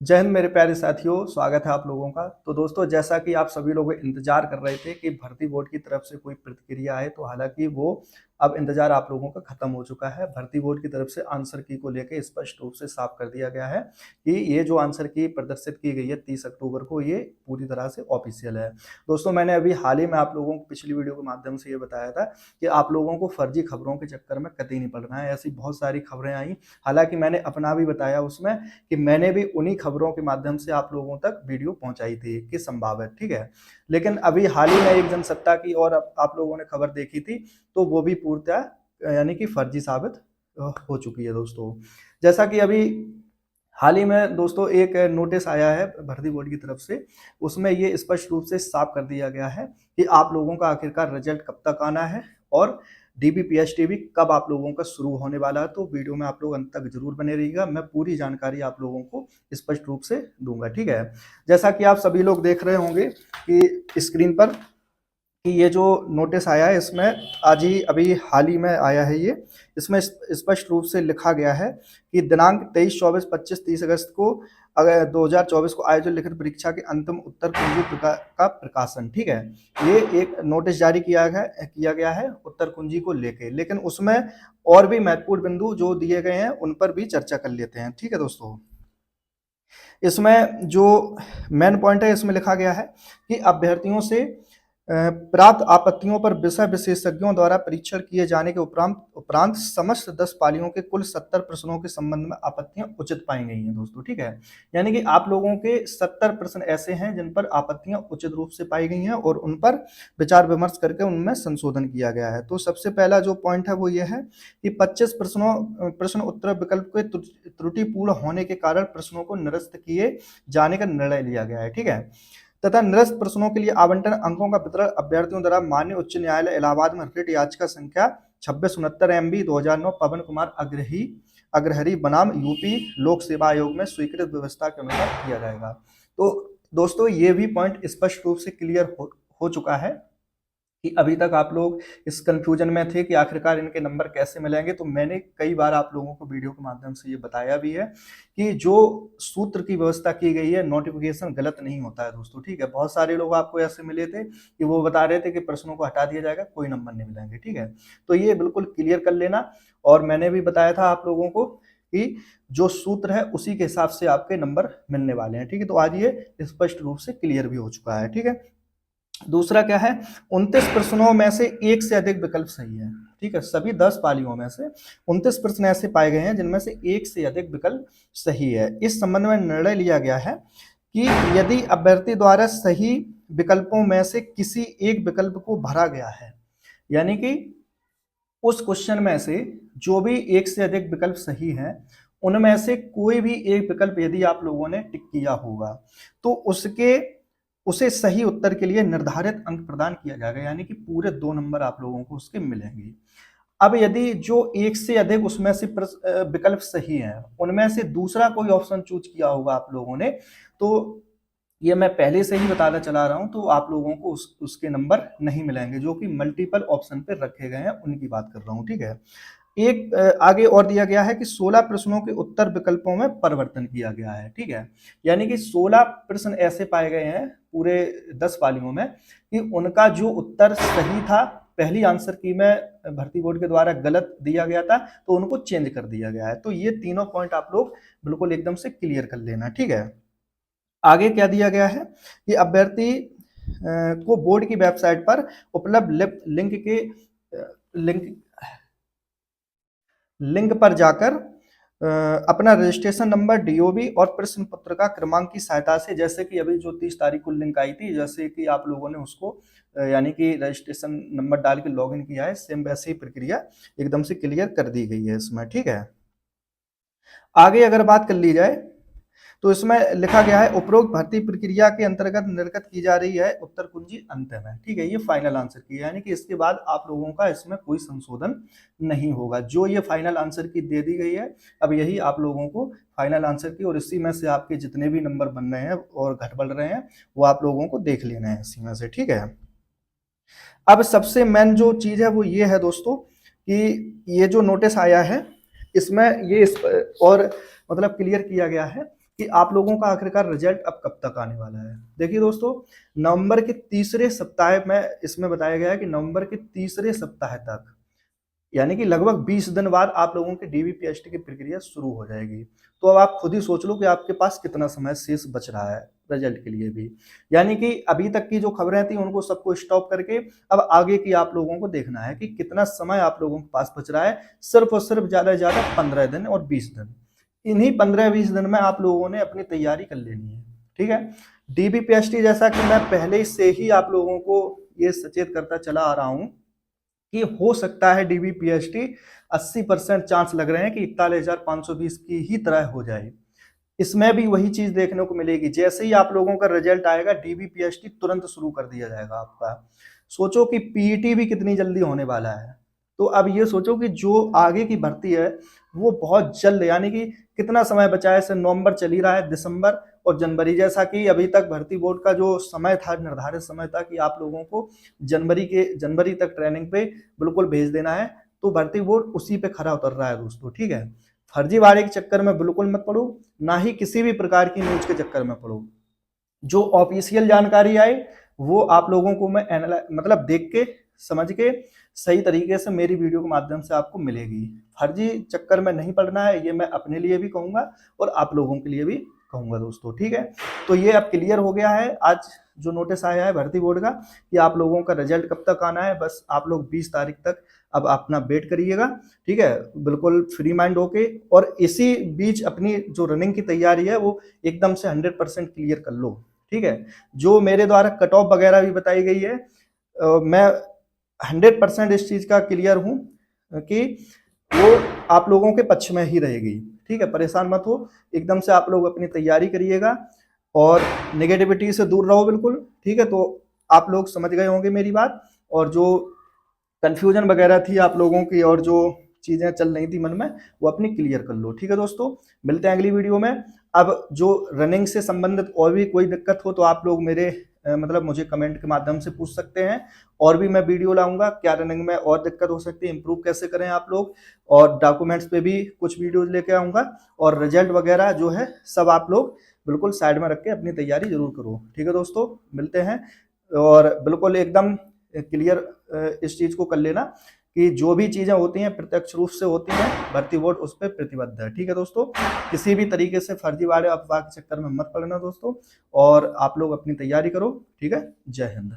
जय हिंद मेरे प्यारे साथियों, स्वागत है आप लोगों का। तो दोस्तों, जैसा कि आप सभी लोग इंतजार कर रहे थे कि भर्ती बोर्ड की तरफ से कोई प्रतिक्रिया आए, तो हालांकि वो अब इंतजार आप लोगों का खत्म हो चुका है। भर्ती बोर्ड की तरफ से आंसर की को लेके स्पष्ट रूप से साफ कर दिया गया है कि ये जो आंसर की प्रदर्शित की गई है 30 अक्टूबर को, ये पूरी तरह से ऑफिशियल है। दोस्तों, मैंने अभी हाल ही में आप लोगों को पिछली वीडियो के माध्यम से ये बताया था कि आप लोगों को फर्जी खबरों के चक्कर में कतई नहीं पड़ना है। ऐसी बहुत सारी खबरें आई, हालांकि मैंने अपना भी बताया उसमें कि मैंने भी उन्हीं खबरों के माध्यम से आप लोगों तक वीडियो पहुंचाई थी कि संभावित, ठीक है। लेकिन अभी हाल ही में एक जनसत्ता की और आप लोगों ने खबर देखी थी, तो वो भी पूर्णतः यानी कि फर्जी साबित हो चुकी है दोस्तों। जैसा कि अभी हाल ही में दोस्तों एक नोटिस आया है भर्ती बोर्ड की तरफ से, उसमें ये स्पष्ट रूप से साफ कर दिया गया है कि आप लोगों का आखिरकार रिजल्ट कब तक आना है और डीबीपीएसटी भी कब आप लोगों का शुरू होने वाला है। तो वीडियो में आप लोग अंत तक जरूर बने रहिएगा, मैं पूरी जानकारी आप लोगों को स्पष्ट रूप से दूंगा, ठीक है। जैसा कि आप सभी लोग देख रहे होंगे कि स्क्रीन पर कि ये जो नोटिस आया है, इसमें आज ही अभी हाल ही में आया है ये। इसमें स्पष्ट रूप से लिखा गया है कि दिनांक 23, 24, 25, 30 अगस्त को अगर 2024 को आयोजित लिखित परीक्षा के अंतिम उत्तर कुंजी का प्रकाशन, ठीक है। ये एक नोटिस जारी किया गया है उत्तर कुंजी को लेके, लेकिन उसमें और भी महत्वपूर्ण बिंदु जो दिए गए हैं उन पर भी चर्चा कर लेते हैं, ठीक है दोस्तों। इसमें जो मेन पॉइंट है, इसमें लिखा गया है कि अभ्यर्थियों से प्राप्त आपत्तियों पर विषय विशेषज्ञों द्वारा परीक्षण किए जाने के उपरांत उपरांत समस्त 10 पालियों के कुल 70 प्रश्नों के संबंध में आपत्तियां उचित पाई गई हैं दोस्तों, ठीक है। यानी कि आप लोगों के 70 प्रश्न ऐसे हैं जिन पर आपत्तियां उचित रूप से पाई गई हैं और उन पर विचार विमर्श करके उनमें संशोधन किया गया है। तो सबसे पहला जो पॉइंट है वो ये है कि 25 प्रश्न उत्तर विकल्प के त्रुटिपूर्ण होने के कारण प्रश्नों को निरस्त किए जाने का निर्णय लिया गया है, ठीक है। तथा निरस्त प्रश्नों के लिए आवंटन अंकों का वितरण अभ्यर्थियों द्वारा माननीय उच्च न्यायालय इलाहाबाद में रिट याचिका संख्या 2669 MB 2009 पवन कुमार अग्रहरी बनाम यूपी लोक सेवा आयोग में स्वीकृत व्यवस्था के अनुसार किया जाएगा। तो दोस्तों, ये भी पॉइंट स्पष्ट रूप से क्लियर हो चुका है कि अभी तक आप लोग इस कंफ्यूजन में थे कि आखिरकार इनके नंबर कैसे मिलेंगे। तो मैंने कई बार आप लोगों को वीडियो के माध्यम से ये बताया भी है कि जो सूत्र की व्यवस्था की गई है, नोटिफिकेशन गलत नहीं होता है दोस्तों, ठीक है। बहुत सारे लोग आपको ऐसे मिले थे कि वो बता रहे थे कि प्रश्नों को हटा दिया जाएगा, कोई नंबर नहीं मिलेंगे, ठीक है। तो ये बिल्कुल क्लियर कर लेना। और मैंने भी बताया था आप लोगों को कि जो सूत्र है उसी के हिसाब से आपके नंबर मिलने वाले हैं, ठीक है। तो आज ये स्पष्ट रूप से क्लियर भी हो चुका है, ठीक है। दूसरा क्या है, 29 प्रश्नों में से एक से अधिक विकल्प सही है, ठीक है। सभी 10 पालियों में से 29 प्रश्न ऐसे पाए गए हैं जिनमें से एक से अधिक विकल्प सही है। इस संबंध में निर्णय लिया गया है कि यदि अभ्यर्थी द्वारा सही विकल्पों में से किसी एक विकल्प को भरा गया है, यानी कि उस क्वेश्चन में से जो भी एक से अधिक विकल्प सही हैं, उनमें से कोई भी एक विकल्प यदि आप लोगों ने टिक किया होगा, तो उसे सही उत्तर के लिए निर्धारित अंक प्रदान किया जाएगा, यानी कि पूरे 2 नंबर आप लोगों को उसके मिलेंगे। अब यदि जो एक से अधिक उसमें से विकल्प सही है, उनमें से दूसरा कोई ऑप्शन चूज किया होगा आप लोगों ने, तो ये मैं पहले से ही बताना चला रहा हूं, तो आप लोगों को उसके नंबर नहीं मिलेंगे। जो कि मल्टीपल ऑप्शन पे रखे गए हैं उनकी बात कर रहा हूं, ठीक है। एक आगे और दिया गया है कि 16 प्रश्नों के उत्तर विकल्पों में परिवर्तन किया गया है, ठीक है। यानी कि 16 प्रश्न ऐसे पाए गए हैं पूरे 10 पालियों में कि उनका जो उत्तर सही था, पहली आंसर की में भर्ती बोर्ड के द्वारा गलत दिया गया था, तो उनको चेंज कर दिया गया है। तो ये तीनों पॉइंट आप लोग बिल्कुल एकदम से क्लियर कर लेना, ठीक है। आगे क्या दिया गया है कि अभ्यर्थी को बोर्ड की वेबसाइट पर उपलब्ध लिंक लिंक पर जाकर अपना रजिस्ट्रेशन नंबर, डीओबी और प्रश्न पत्र का क्रमांक की सहायता से, जैसे कि अभी जो 30 तारीख को लिंक आई थी, जैसे कि आप लोगों ने उसको यानी कि रजिस्ट्रेशन नंबर डाल के लॉगिन किया है, सेम वैसे ही प्रक्रिया एकदम से क्लियर कर दी गई है इसमें, ठीक है। आगे अगर बात कर ली जाए तो इसमें लिखा गया है उपरोक्त भर्ती प्रक्रिया के अंतर्गत निर्गत की जा रही है उत्तर कुंजी अंतिम है, ठीक है। ये फाइनल आंसर की है, यानी कि इसके बाद आप लोगों का इसमें कोई संशोधन नहीं होगा। जो ये फाइनल आंसर की दे दी गई है, अब यही आप लोगों को फाइनल आंसर की, और इसी में से आपके जितने भी नंबर बन रहे हैं और घट बढ़ रहे हैं वो आप लोगों को देख लेना है इसी में से, ठीक है। अब सबसे मेन जो चीज है वो ये है दोस्तों कि ये जो नोटिस आया है इसमें ये और मतलब क्लियर किया गया है कि आप लोगों का आखिरकार रिजल्ट अब कब तक आने वाला है। देखिए दोस्तों, नवंबर के तीसरे सप्ताह में इसमें बताया गया है कि नवंबर के तीसरे सप्ताह तक, यानी कि लगभग 20 दिन बाद आप लोगों की डीबीपीएसटी की प्रक्रिया शुरू हो जाएगी। तो अब आप खुद ही सोच लो कि आपके पास कितना समय शेष बच रहा है रिजल्ट के लिए भी। यानी कि अभी तक की जो खबरें थी उनको सबको स्टॉप करके अब आगे की आप लोगों को देखना है कि कितना समय आप लोगों के पास बच रहा है। सिर्फ और सिर्फ ज़्यादा से ज़्यादा 15 दिन और 20 दिन। इन्हीं 15-20 दिन में आप लोगों ने अपनी तैयारी कर लेनी है। ठीक है। डीबीपीएसटी जैसा कि मैं पहले से ही आप लोगों को ये सचेत करता चला आ रहा हूँ कि हो सकता है डीबीपीएसटी 80% चांस लग रहे हैं कि 41,520 की ही तरह हो जाए। इसमें भी वही चीज देखने को मिलेगी, जैसे ही आप लोगों का रिजल्ट आएगा डीबीपीएसटी तुरंत शुरू कर दिया जाएगा आपका। सोचो कि पीईटी भी कितनी जल्दी होने वाला है। तो अब ये सोचो कि जो आगे की भर्ती है वो बहुत जल्द, यानी कि कितना समय बचा है, से नवंबर चल ही रहा है, दिसंबर और जनवरी, जैसा कि अभी तक भर्ती बोर्ड का जो समय था, निर्धारित समय था कि आप लोगों को जनवरी तक ट्रेनिंग पे बिल्कुल भेज देना है। तो भर्ती बोर्ड उसी पे खरा उतर रहा है दोस्तों। ठीक है। फर्जीवाड़े के चक्कर में बिल्कुल मत पड़ो, ना ही किसी भी प्रकार की न्यूज के चक्कर में पड़ो। जो ऑफिशियल जानकारी आए वो आप लोगों को मैं मतलब देख के समझ के सही तरीके से मेरी वीडियो के माध्यम से आपको मिलेगी। फर्जी चक्कर में नहीं पड़ना है, ये मैं अपने लिए भी कहूंगा और आप लोगों के लिए भी कहूंगा दोस्तों। ठीक है। तो ये अब क्लियर हो गया है आज जो नोटिस आया है भर्ती बोर्ड का कि आप लोगों का रिजल्ट कब तक आना है। बस आप लोग 20 तारीख तक अब अपना वेट करिएगा। ठीक है। बिल्कुल फ्री माइंड होके, और इसी बीच अपनी जो रनिंग की तैयारी है वो एकदम से 100% क्लियर कर लो। ठीक है। जो मेरे द्वारा कट ऑफ वगैरह भी बताई गई है, मैं 100% इस चीज का क्लियर हूं कि वो आप लोगों के पक्ष में ही रहेगी। ठीक है। परेशान मत हो, एकदम से आप लोग अपनी तैयारी करिएगा और नेगेटिविटी से दूर रहो बिल्कुल। ठीक है। तो आप लोग समझ गए होंगे मेरी बात, और जो कंफ्यूजन वगैरह थी आप लोगों की और जो चीजें चल रही थी मन में वो अपनी क्लियर कर लो। ठीक है दोस्तों, मिलते हैं अगली वीडियो में। अब जो रनिंग से संबंधित और भी कोई दिक्कत हो तो आप लोग मेरे मतलब मुझे कमेंट के माध्यम से पूछ सकते हैं, और भी मैं वीडियो लाऊंगा क्या रनिंग में और दिक्कत हो सकती है, इंप्रूव कैसे करें आप लोग, और डॉक्यूमेंट्स पे भी कुछ वीडियोज लेके आऊंगा, और रिजल्ट वगैरह जो है सब आप लोग बिल्कुल साइड में रख के अपनी तैयारी जरूर करो। ठीक है दोस्तों, मिलते हैं। और बिल्कुल एकदम क्लियर इस चीज को कर लेना कि जो भी चीजें होती हैं प्रत्यक्ष रूप से होती हैं, भर्ती बोर्ड उस पर प्रतिबद्ध है। ठीक है दोस्तों, किसी भी तरीके से फर्जीवाड़े अफवाह के चक्कर में मत पड़ना दोस्तों, और आप लोग अपनी तैयारी करो। ठीक है। जय हिंद।